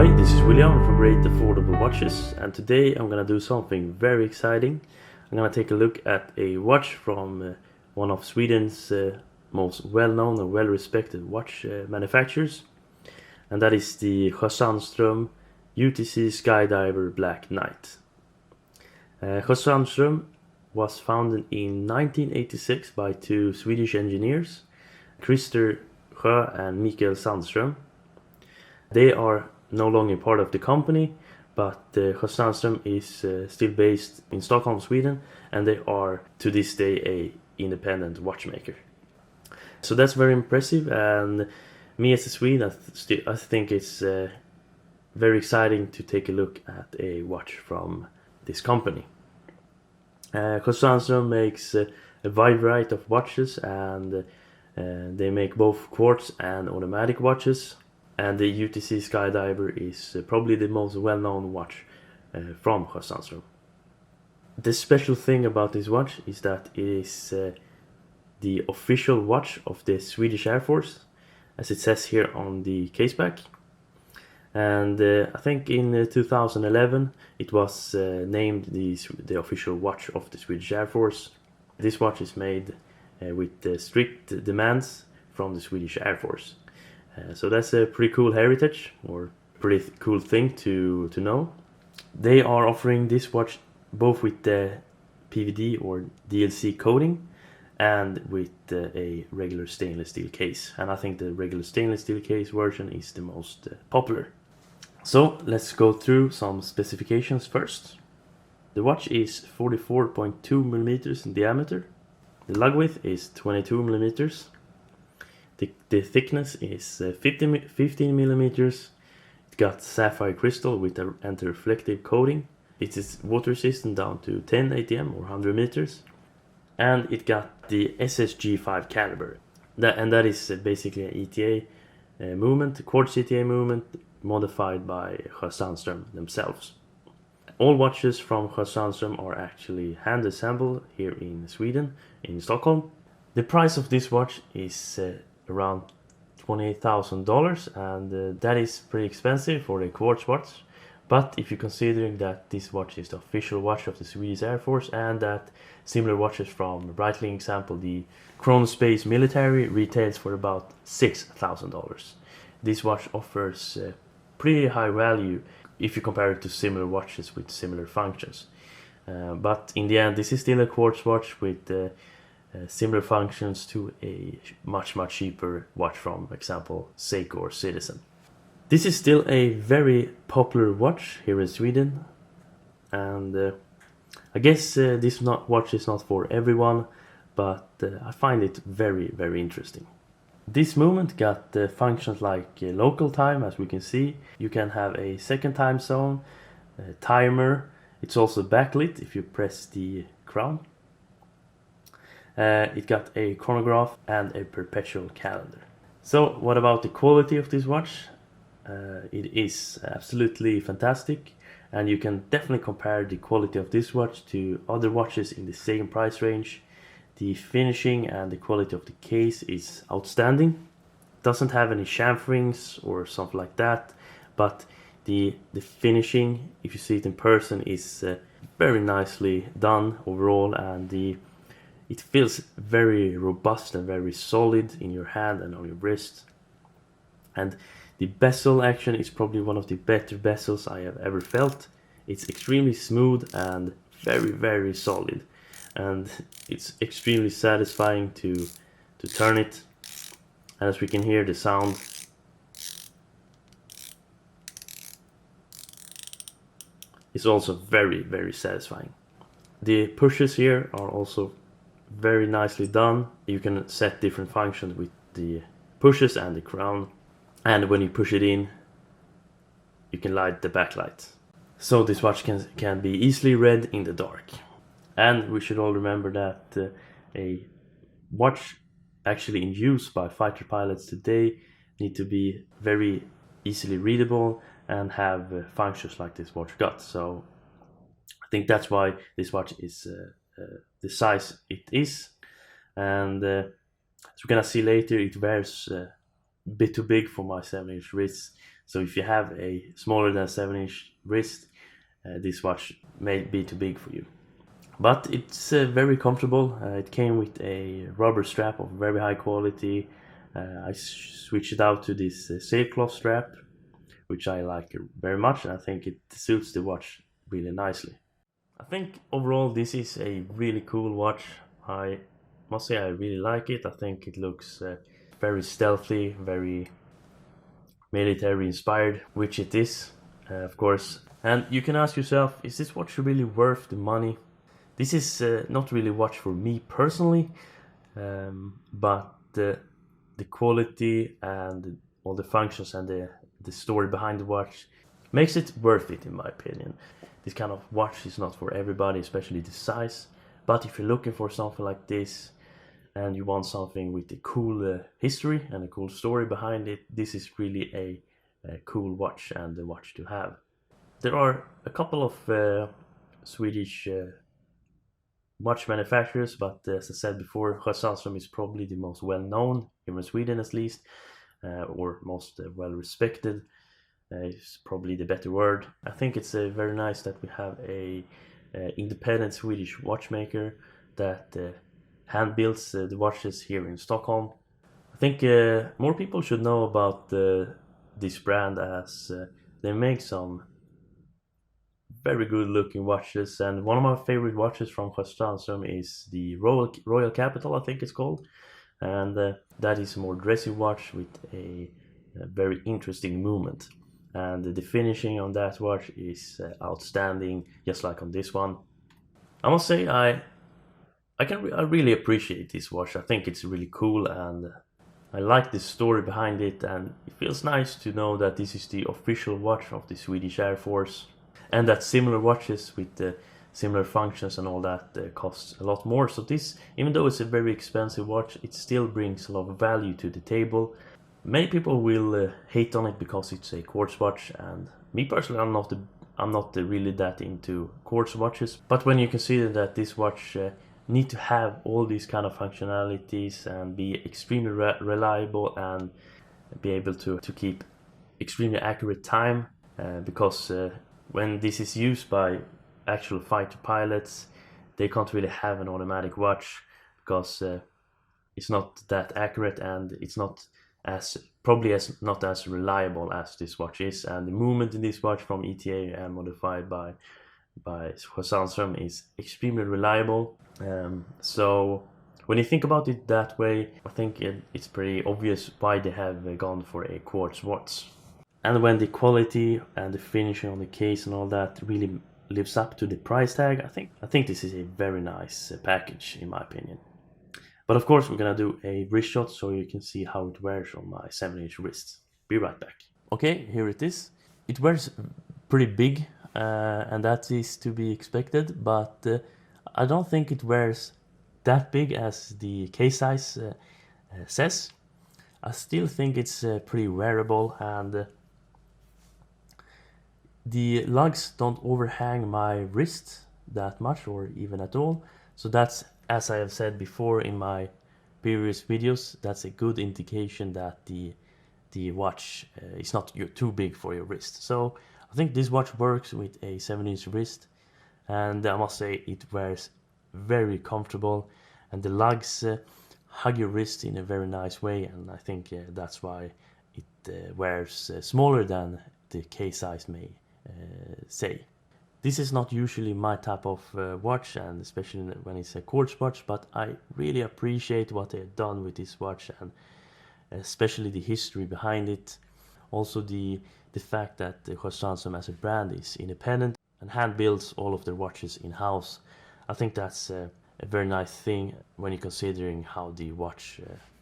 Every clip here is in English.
Hi, this is William from Great Affordable Watches, and today I'm gonna do something very exciting. I'm gonna take a look at a watch from one of Sweden's most well-known and well-respected watch manufacturers, and that is the Sjöö Sandström UTC Skydiver Black Knight. Sjöö Sandström was founded in 1986 by two Swedish engineers, Christer Sjöö and Mikael Sandström. They are no longer part of the company, but Sjöö Sandström is still based in Stockholm, Sweden, and they are to this day a independent watchmaker. So that's very impressive, and me as a Swede, I think it's very exciting to take a look at a watch from this company. Sjöö Sandström makes a wide variety of watches, and they make both quartz and automatic watches. And the UTC Skydiver is probably the most well-known watch from Sjöö Sandström. The special thing about this watch is that it is the official watch of the Swedish Air Force, as it says here on the caseback. And I think in 2011 it was named the official watch of the Swedish Air Force. This watch is made with strict demands from the Swedish Air Force. So that's a pretty cool heritage, or pretty cool thing to know. They are offering this watch both with the PVD or DLC coating and with a regular stainless steel case. And I think the regular stainless steel case version is the most popular. So let's go through some specifications first. The watch is 44.2 millimeters in diameter. The lug width is 22 millimeters. The thickness is 15 millimeters. It got sapphire crystal with an anti-reflective coating. It is water resistant down to 10 atm or 100 meters. And it got the SSG5 caliber. That is basically an ETA movement, quartz ETA movement, modified by Sjöö Sandström themselves. All watches from Sjöö Sandström are actually hand assembled here in Sweden, in Stockholm. The price of this watch is around $28,000, and that is pretty expensive for a quartz watch. But if you're considering that this watch is the official watch of the Swedish Air Force, and that similar watches from Breitling example, the Chronospace Military, retails for about $6,000. This watch offers pretty high value if you compare it to similar watches with similar functions. But in the end, this is still a quartz watch with similar functions to a much cheaper watch from, for example, Seiko or Citizen. This is still a very popular watch here in Sweden, and I guess this watch is not for everyone, but I find it very interesting. This movement got functions like local time, as we can see. You can have a second time zone, a timer. It's also backlit if you press the crown. It got a chronograph and a perpetual calendar. So what about the quality of this watch? It is absolutely fantastic, and you can definitely compare the quality of this watch to other watches in the same price range. The finishing and the quality of the case is outstanding. It doesn't have any chamferings or something like that, but the finishing, if you see it in person, is very nicely done overall, and it feels very robust and very solid in your hand and on your wrist. And the bezel action is probably one of the better bezels I have ever felt. It's extremely smooth and very solid, and it's extremely satisfying to turn it. And as we can hear, the sound is also very satisfying. The pushes here are also very nicely done. You can set different functions with the pushes and the crown, and when you push it in, you can light the backlight. So this watch can be easily read in the dark. And we should all remember that a watch actually in use by fighter pilots today need to be very easily readable and have functions like this watch got. So I think that's why this watch is the size it is, and as we're gonna see later, it wears a bit too big for my 7-inch wrist, So if you have a smaller than 7-inch wrist, this watch may be too big for you. But it's very comfortable. It came with a rubber strap of very high quality. I switched it out to this Sailcloth Strap, which I like very much, and I think it suits the watch really nicely. I think overall this is a really cool watch. I must say I really like it. I think it looks very stealthy, very military inspired, which it is, of course. And you can ask yourself, is this watch really worth the money? This is not really a watch for me personally, but the quality and all the functions and the story behind the watch makes it worth it, in my opinion. This kind of watch is not for everybody, especially the size. But if you're looking for something like this and you want something with a cool history and a cool story behind it, this is really a cool watch and a watch to have. There are a couple of Swedish watch manufacturers, but as I said before, Sjöö Sandström is probably the most well known here in Sweden, at least, or most well respected. Is probably the better word. I think it's very nice that we have a independent Swedish watchmaker that hand builds the watches here in Stockholm. I think more people should know about this brand, as they make some very good looking watches, and one of my favorite watches from Sjöö Sandström is the Royal Capital, I think it's called, and that is a more dressy watch with a very interesting movement, and the finishing on that watch is outstanding, just like on this one. I must say I really appreciate this watch. I think it's really cool, and I like the story behind it, and it feels nice to know that this is the official watch of the Swedish Air Force, and that similar watches with similar functions and all that costs a lot more. So this, even though it's a very expensive watch, it still brings a lot of value to the table. Many people will hate on it because it's a quartz watch, and me personally, I'm not really that into quartz watches. But when you consider that this watch need to have all these kind of functionalities and be extremely reliable and be able to keep extremely accurate time, because when this is used by actual fighter pilots, they can't really have an automatic watch because it's not that accurate, and it's not not as reliable as this watch is. And the movement in this watch from ETA and modified by Sjöö Sandström is extremely reliable. So when you think about it that way, I think it's pretty obvious why they have gone for a quartz watch. And when the quality and the finishing on the case and all that really lives up to the price tag, I think this is a very nice package, in my opinion. But of course, we're gonna do a wrist shot so you can see how it wears on my 7-inch wrist. Be right back. Okay, here it is. It wears pretty big, and that is to be expected, but I don't think it wears that big as the case size says. I still think it's pretty wearable, and the lugs don't overhang my wrist that much or even at all. So that's, as I have said before in my previous videos, that's a good indication that the watch is not too big for your wrist. So I think this watch works with a 7-inch wrist, and I must say it wears very comfortable, and the lugs hug your wrist in a very nice way, and I think that's why it wears smaller than the case size may say. This is not usually my type of watch, and especially when it's a quartz watch, but I really appreciate what they have done with this watch, and especially the history behind it. Also the fact that the Sjöö Sandström as a brand is independent and hand builds all of their watches in-house. I think that's a very nice thing when you're considering how the watch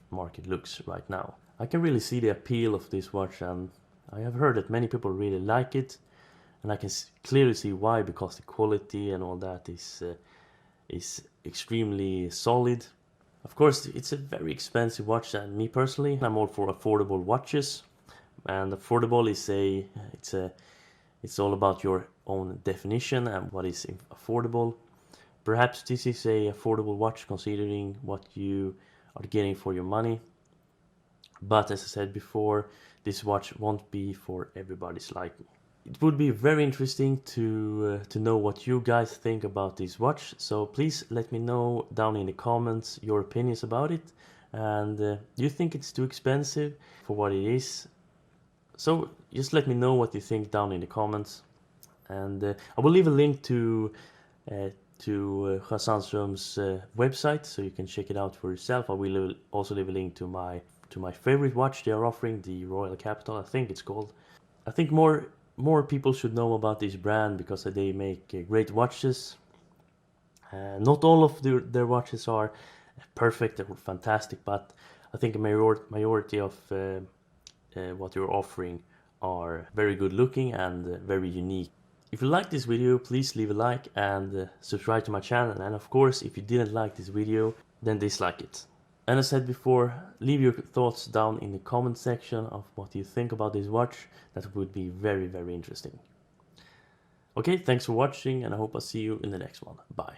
market looks right now. I can really see the appeal of this watch, and I have heard that many people really like it, and I can clearly see why, because the quality and all that is extremely solid. Of course, it's a very expensive watch, and me personally, I'm all for affordable watches. And affordable is it's all about your own definition and what is affordable. Perhaps this is a affordable watch considering what you are getting for your money. But as I said before, this watch won't be for everybody's liking. It would be very interesting to know what you guys think about this watch. So please let me know down in the comments your opinions about it. And do you think it's too expensive for what it is? So just let me know what you think down in the comments. And I will leave a link to Sjöö Sandström's website, so you can check it out for yourself. I will also leave a link to my favorite watch they are offering, the Royal Capital, I think it's called. I think more people should know about this brand because they make great watches. Not all of their watches are perfect or fantastic, but I think a majority of what you're offering are very good looking and very unique. If you like this video, please leave a like and subscribe to my channel. And of course, if you didn't like this video, then dislike it. And as I said before, leave your thoughts down in the comment section of what you think about this watch. That would be very, very interesting. Okay, thanks for watching, and I hope I'll see you in the next one. Bye.